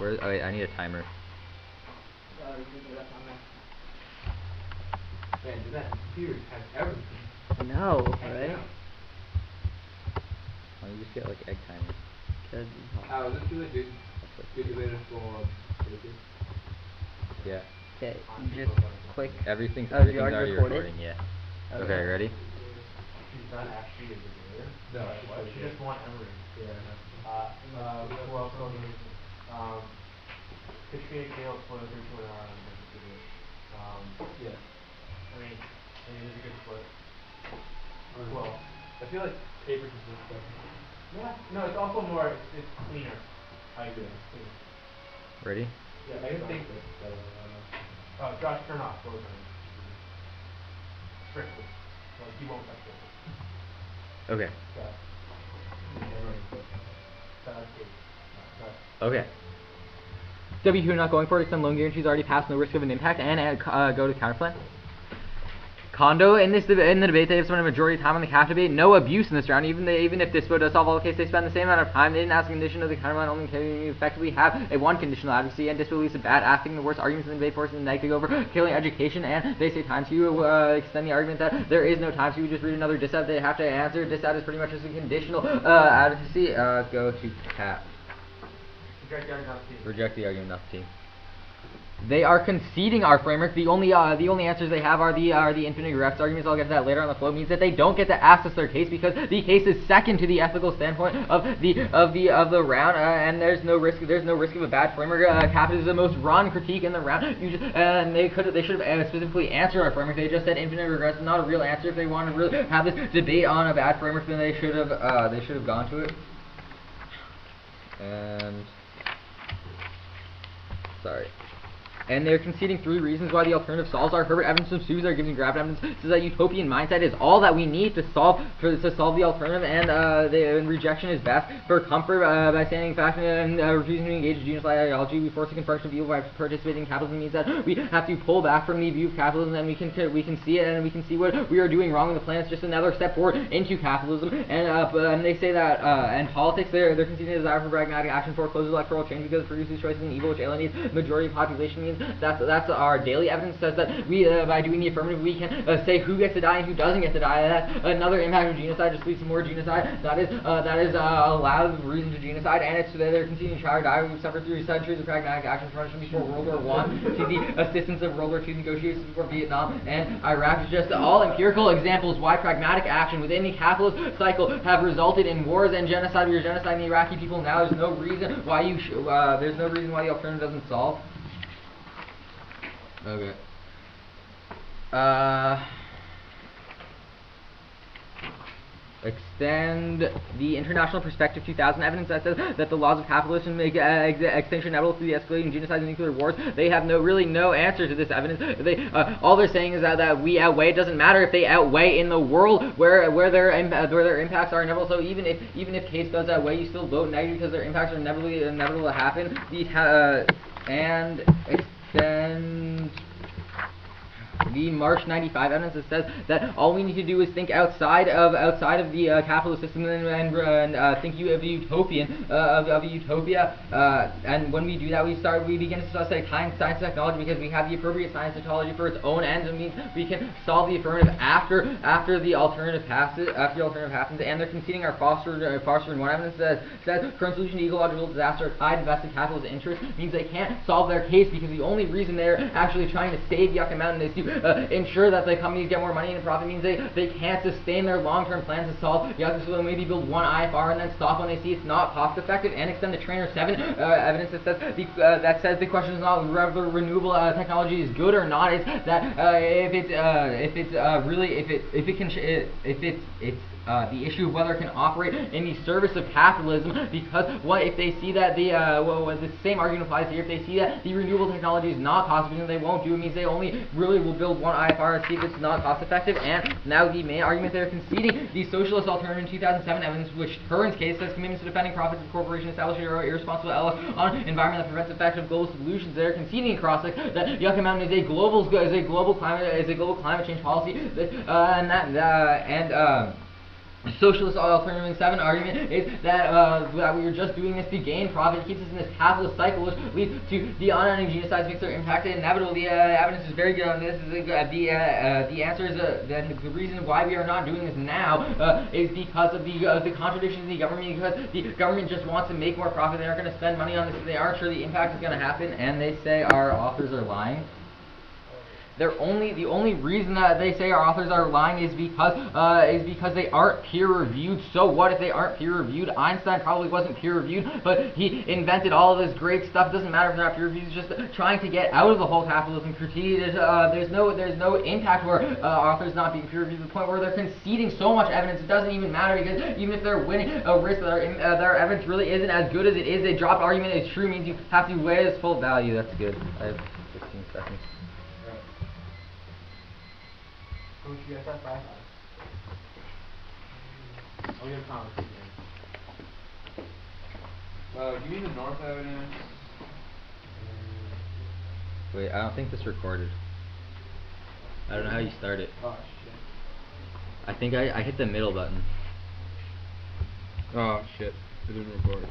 Where? Oh wait, I need a timer. Man, that computer has everything. I know, right? Why don't you just get like egg timers? Good. Oh, is this really good? Good way to for Yeah. Okay, you just click. Everything's Oh, you already already recorded? recording. Yeah. Okay, ready? She's not actually a debater. No, she just won Amrit. Yeah. Who else on the Katrina Gale split 3-2 yeah. I mean, it is a good split. Well, I feel like papers is just better. Yeah. No, it's also more. It's cleaner. I agree. It's cleaner. Ready? Yeah, I think it's better. Josh, turn off. Go ahead. Strictly. Like, he won't touch it. Okay. Yeah. Okay. W2 not going for it. Extend loan guarantees already passed. No risk of an impact. And go to counterplan. Kondo in the debate they have spent a majority of time on the cap debate. No abuse in this round. Even if this vote does solve all the case, they spend the same amount of time. They didn't ask a condition of the counterplan. Only can effectively have a one conditional advocacy and disbeliefs of bad acting. The worst arguments in the debate forcing the negative over killing education. And they say time to extend the argument that there is no time. So you just read another dissent. They have to answer. Dissent is pretty much just a conditional advocacy. Go to cap. Reject the argument, not the team. They are conceding our framework. The only answers they have are the infinite regrets arguments. I'll get to that later on the flow. Means that they don't get to access their case because the case is second to the ethical standpoint of the round, and there's no risk of a bad framework. Cap is the most raw critique in the round. And they should have specifically answered our framework. They just said infinite regrets is not a real answer. If they want to really have this debate on a bad framework, then they should have gone to it. And sorry. And they're conceding 3 reasons why the alternative solves our Herbert Evans subsumes are giving grab evidence. Says that utopian mindset is all that we need to solve the alternative, and the rejection is best for comfort by standing fast and refusing to engage in genocide ideology. We force the confrontation of evil by participating in capitalism. Means that we have to pull back from the view of capitalism, and we can see it, and we can see what we are doing wrong in the plan. It's just another step forward into capitalism. And they say that and politics they're conceding a desire for pragmatic action forecloses electoral change because it produces choices in evil which alienates majority of the population. Means that's our daily evidence says that we by doing the affirmative we can say who gets to die and who doesn't get to die. That's another impact of genocide. Just leads to more genocide. That is a loud reason to genocide, and it's they're continuing to try or die. We've suffered through centuries of pragmatic actions from before World War I to the assistance of World War II negotiations before Vietnam and Iraq. Is just all empirical examples why pragmatic action within the capitalist cycle have resulted in wars and genocide. We are genociding the Iraqi people now. There's no reason why there's no reason why the alternative doesn't solve. Okay. Extend the international perspective 2000 evidence that says that the laws of capitalism make extinction inevitable through the escalating genocide and nuclear wars. They have no answer to this evidence. All they're saying is that we outweigh. It doesn't matter if they outweigh in the world where their impacts are inevitable. So even if case does outweigh, you still vote negative because their impacts are inevitable to happen. And extend the March 95 evidence that says that all we need to do is think outside of the capitalist system and think of utopian of utopia. And when we do that, we begin to study science technology because we have the appropriate science technology for its own ends. It means we can solve the affirmative after the alternative passes. After the alternative happens, and they're conceding our Foster and one evidence that says current solution to ecological disaster, tied invested capitalist interest, means they can't solve their case because the only reason they're actually trying to save Yucca Mountain is to ensure that the companies get more money and profit. Means they can't sustain their long-term plans to solve Yucca, so they'll maybe build one IFR and then stop when they see it's not cost effective, and extend the Trainer 7 evidence that says the question is not whether renewable technology is good or not. It's that it's the issue of whether it can operate in the service of capitalism, because if they see that the same argument applies here. If they see that the renewable technology is not cost effective, they won't do it. Means they only really will build one IFR and see if it's not cost effective. And now the main argument they're conceding the socialist alternative in 2007 evidence, which Curran's case says commitments to defending profits of corporations establishing irresponsible on environment that prevents effective global solutions. They're conceding across that Yucca Mountain is a global climate change policy, socialist alternative 7 argument is that that we were just doing this to gain profit. It keeps us in this capitalist cycle, which leads to the unending genocides, makes their impact inevitable. The evidence is very good on this. The answer is that the reason why we are not doing this now is because of the contradictions in the government, because the government just wants to make more profit. They aren't going to spend money on this. They aren't sure the impact is going to happen, and they say our authors are lying. The only reason that they say our authors are lying is because they aren't peer reviewed. So what if they aren't peer reviewed? Einstein probably wasn't peer reviewed, but he invented all of this great stuff. It doesn't matter if they're not peer reviewed. It's just trying to get out of the whole capitalism critique. There's no impact where authors not being peer reviewed to the point where they're conceding so much evidence it doesn't even matter, because even if they're winning a risk that their evidence really isn't as good as it is, a dropped argument is true means you have to weigh its full value. That's good. I have 15 seconds. Coach, you guys have 5? Oh, we have comments again. Do you mean the North evidence? Wait, I don't think this recorded. I don't know how you start it. Oh, shit. I think I hit the middle button. Oh, shit. It didn't record.